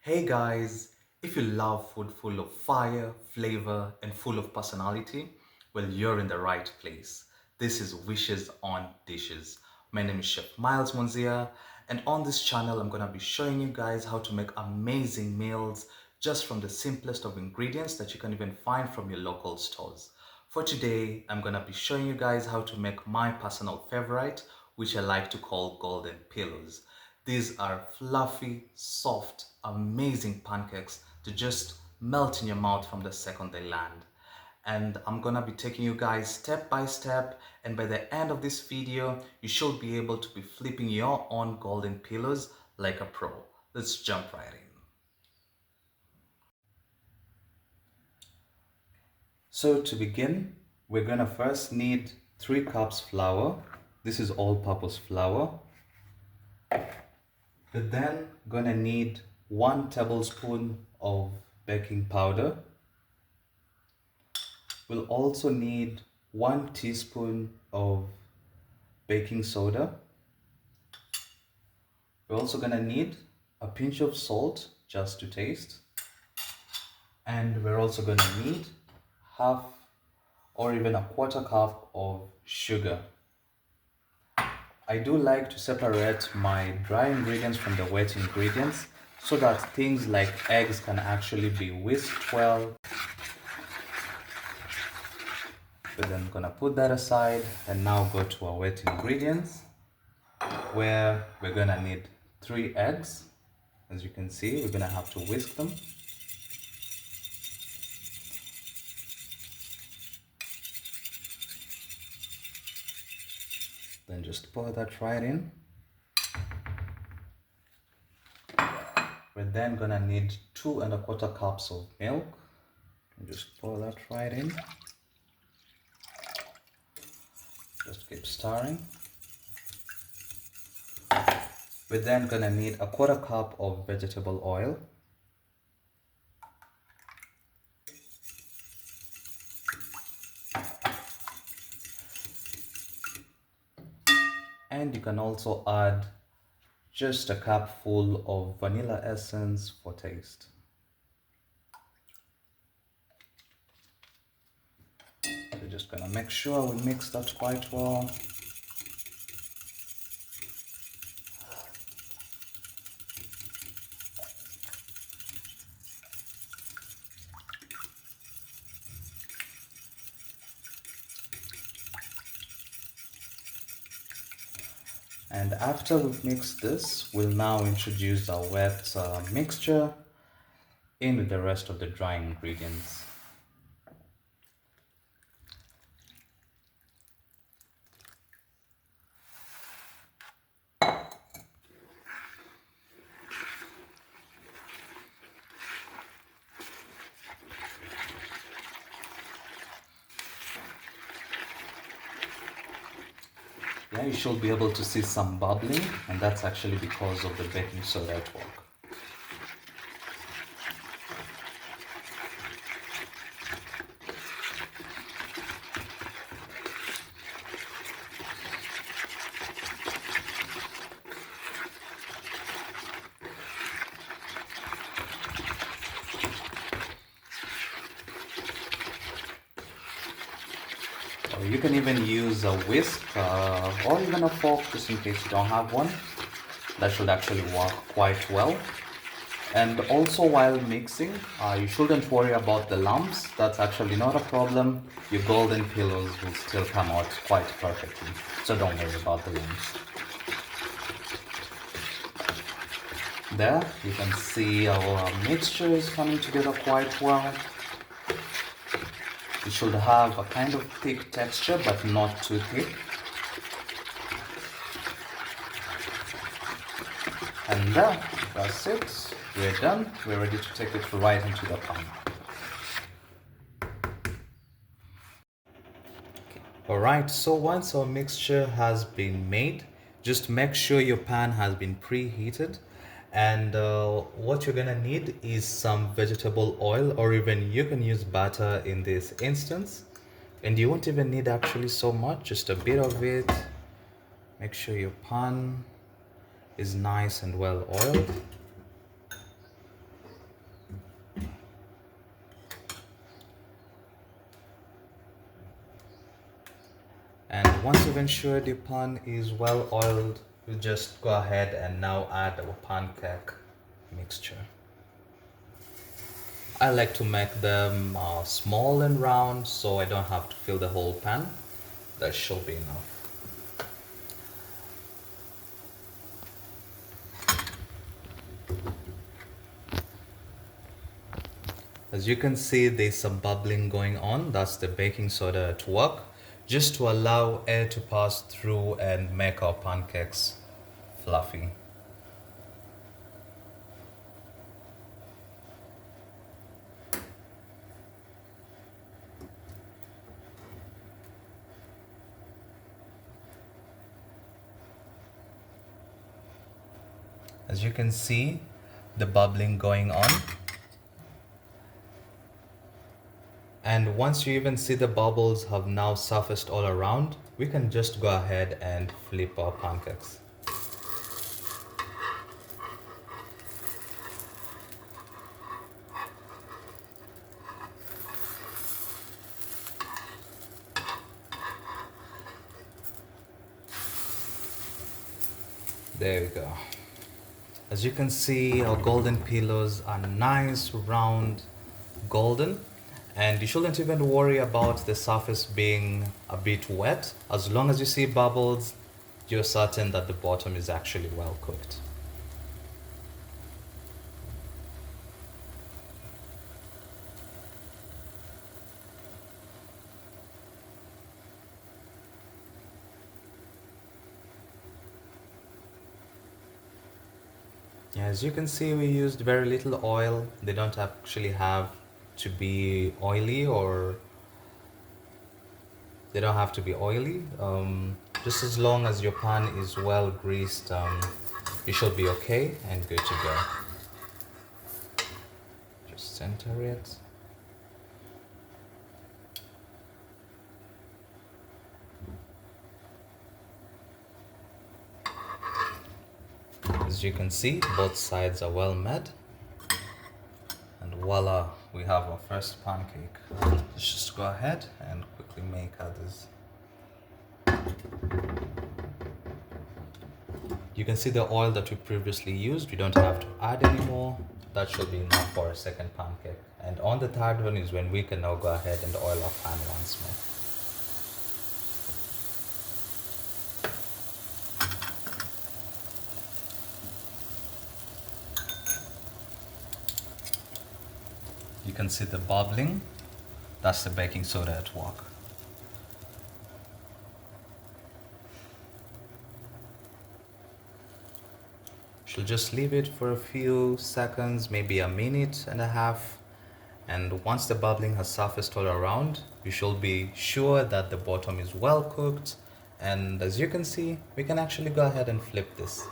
Hey guys, if you love food full of fire, flavor, and full of personality, well, you're in the right place. This is Wishes on Dishes. My name is Chef Myles Mwanzia, and on this channel, I'm gonna be showing you guys how to make amazing meals just from the simplest of ingredients that you can even find from your local stores. For today, I'm gonna be showing you guys how to make my personal favorite, which I like to call golden pillows. These are fluffy, soft, amazing pancakes to just melt in your mouth from the second they land. And I'm gonna be taking you guys step by step, and by the end of this video, you should be able to be flipping your own golden pillows like a pro. Let's jump right in. So to begin, we're gonna first need 3 cups flour. This is all-purpose flour. We're then gonna need 1 tablespoon of baking powder. We'll also need 1 teaspoon of baking soda. We're also gonna need a pinch of salt just to taste. And we're also gonna need half or even a quarter cup of sugar. I do like to separate my dry ingredients from the wet ingredients so that things like eggs can actually be whisked well. So then I'm gonna put that aside and now go to our wet ingredients, where we're gonna need 3 eggs. As you can see, we're gonna have to whisk them. Then just pour that right in. We're then gonna need 2¼ cups of milk. And just pour that right in. Just keep stirring. We're then gonna need a quarter cup of vegetable oil. And you can also add just a cup full of vanilla essence for taste. We're just gonna make sure we mix that quite well. And after we've mixed this, we'll now introduce our wet mixture in with the rest of the dry ingredients. Yeah, you should be able to see some bubbling, and that's actually because of the baking soda at work. Or you can even use a whisk or even a fork just in case you don't have one. That should actually work quite well. And also while mixing, you shouldn't worry about the lumps. That's actually not a problem. Your golden pillows will still come out quite perfectly. So don't worry about the lumps. There, you can see our mixture is coming together quite well. It should have a kind of thick texture, but not too thick. And there, that's it. We're done. We're ready to take it right into the pan. Alright, so once our mixture has been made, just make sure your pan has been preheated. And what you're gonna need is some vegetable oil, or even you can use butter in this instance. And you won't even need actually so much, just a bit of it. Make sure your pan is nice and well oiled. And once you've ensured your pan is well oiled, we'll just go ahead and now add our pancake mixture. I like to make them small and round so I don't have to fill the whole pan. That should be enough. As you can see, there's some bubbling going on. That's the baking soda at work, just to allow air to pass through and make our pancakes fluffy. As you can see, the bubbling going on. And once you even see the bubbles have now surfaced all around, we can just go ahead and flip our pancakes. There we go. As you can see, our golden pillows are nice, round, golden. And you shouldn't even worry about the surface being a bit wet. As long as you see bubbles, you're certain that the bottom is actually well cooked. Yeah, as you can see, we used very little oil. They don't actually have to be oily, or they don't have to be oily. Just as long as your pan is well greased, you should be okay and good to go. Just center it. As you can see, both sides are well made. And voila, we have our first pancake. Let's just go ahead and quickly make others. You can see the oil that we previously used. We don't have to add anymore. That should be enough for a second pancake. And on the third one is when we can now go ahead and oil our pan once more. You can see the bubbling. That's the baking soda at work. She'll just leave it for a few seconds, maybe a minute and a half. And once the bubbling has surfaced all around, you should be sure that the bottom is well cooked. And as you can see, we can actually go ahead and flip this.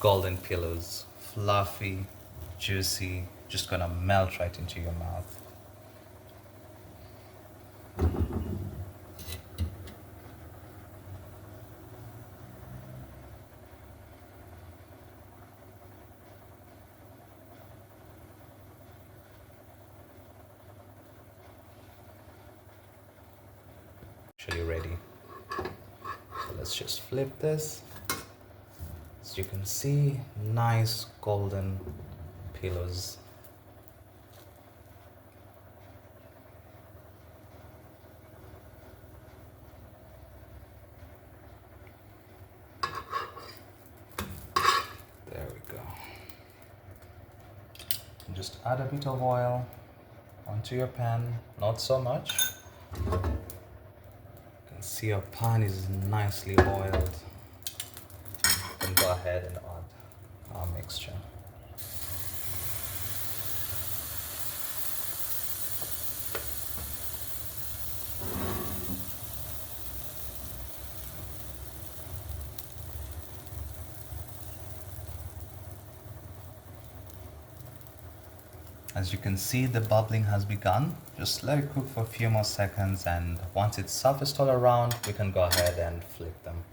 Golden pillows, fluffy, juicy, just gonna melt right into your mouth. Actually ready. So let's just flip this. As you can see, nice golden pillows. There we go. And just add a bit of oil onto your pan, not so much. You can see your pan is nicely oiled. And go ahead and add our mixture. As you can see, the bubbling has begun. Just let it cook for a few more seconds, and once it's surfaced all around, we can go ahead and flip them.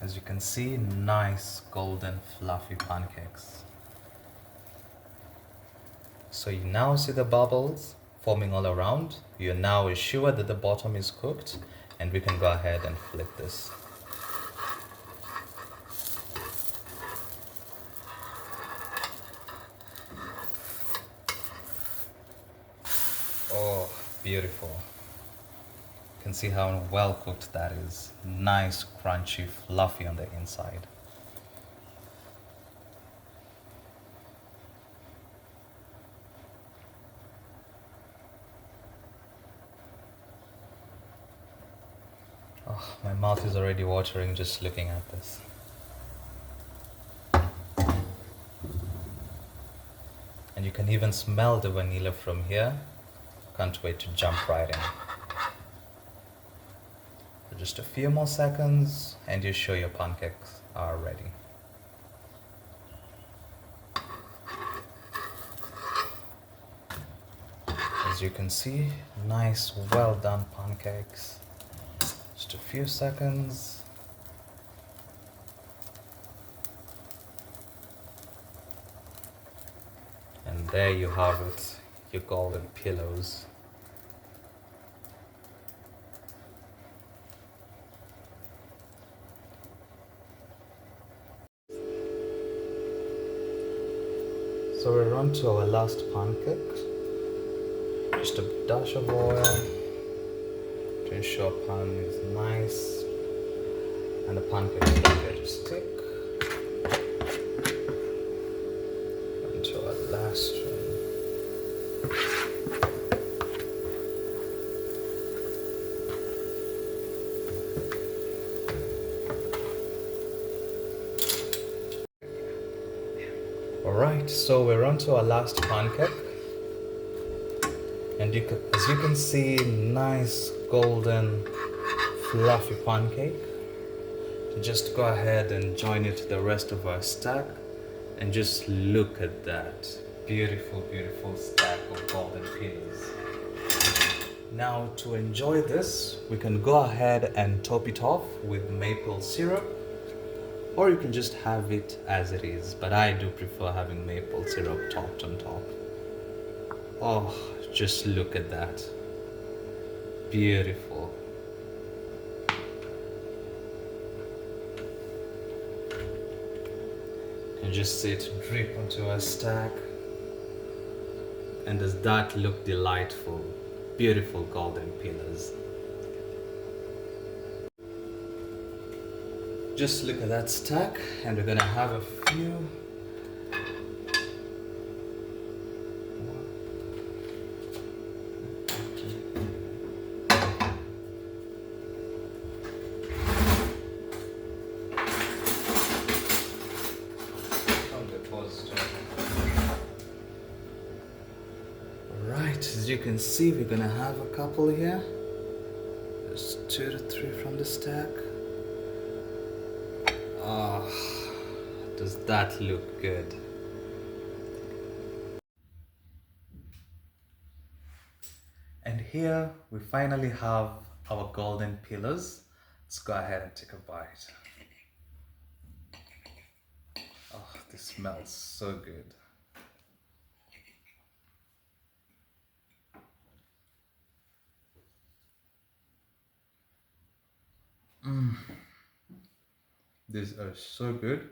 As you can see, nice golden fluffy pancakes. So you now see the bubbles forming all around. You're now assured that the bottom is cooked, and we can go ahead and flip this. Oh, beautiful. You can see how well cooked that is. Nice, crunchy, fluffy on the inside. Oh, my mouth is already watering just looking at this. And you can even smell the vanilla from here. Can't wait to jump right in. For just a few more seconds and you're sure your pancakes are ready. As you can see, nice, well done pancakes. Just a few seconds. And there you have it, your golden pillows. So we're on to our last pancake. Just a dash of oil to ensure pan is nice and the pancakes don't get to stick. Onto our last one. Alright, so we're on to our last pancake. And as you can see, nice golden fluffy pancake. Just go ahead and join it to the rest of our stack and just look at that beautiful, beautiful stack of golden peas. Now to enjoy this, we can go ahead and top it off with maple syrup, or you can just have it as it is, but I do prefer having maple syrup topped on top. Oh, just look at that. Beautiful. You can just see it drip onto our stack. And does that look delightful? Beautiful golden pillars. Just look at that stack, and we're gonna have a few. Right, as you can see, we're gonna have a couple here. Just 2 to 3 from the stack. Ah, does that look good? And here we finally have our golden pillars. Let's go ahead and take a bite. Oh, this smells so good. These are so good.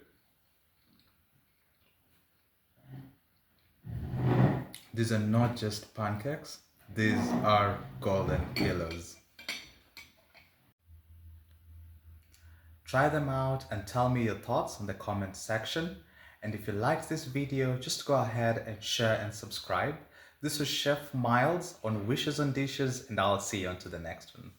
These are not just pancakes, these are golden pillars. Try them out and tell me your thoughts in the comment section. And if you liked this video, just go ahead and share and subscribe. This was Chef Myles on Wishes on Dishes, and I'll see you on to the next one.